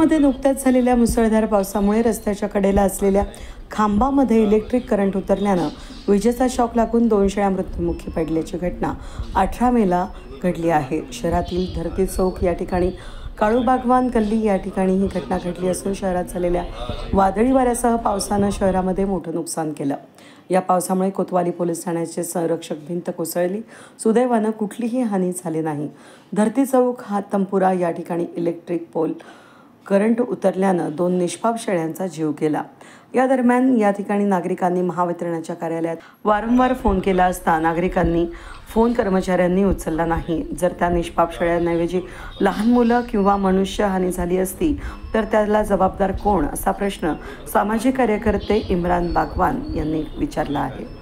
नागपूरमध्ये नुकत्याच झालेल्या मुसळधार पावसामुळे रस्त्याच्या कडेला असलेल्या खांबामध्ये इलेक्ट्रिक करंट उतरल्यानं विजेचा शॉक लागून 2 शेळ्या मृत्युमुखी पडल्याची घटना 18 मेला घडली आहे. शहरातील धरती चौक या ठिकाणी काळू बागवान गल्ली या ठिकाणी ही घटना घडली असून शहरात झालेल्या वादळी वाऱ्यासह पावसानं शहरामध्ये मोठं नुकसान केलं. या पावसामुळे कोतवाली पोलीस ठाण्याचे संरक्षक भिंत कोसळली. सुदैवानं कुठलीही हानी झाली नाही. धरती चौक हातमपुरा या ठिकाणी इलेक्ट्रिक पोल करंट उतरल्यानं 2 निष्पाप शेळ्यांचा जीव गेला. या दरम्यान या ठिकाणी नागरिकांनी महावितरणाच्या कार्यालयात वारंवार फोन केला असता नागरिकांनी फोन कर्मचाऱ्यांनी उचलला नाही. जर त्या निष्पाप शेळ्यांऐवजी लहान मुलं किंवा मनुष्यहानी झाली असती तर त्याला जबाबदार कोण, असा प्रश्न सामाजिक कार्यकर्ते इम्रान बागवान यांनी विचारला आहे.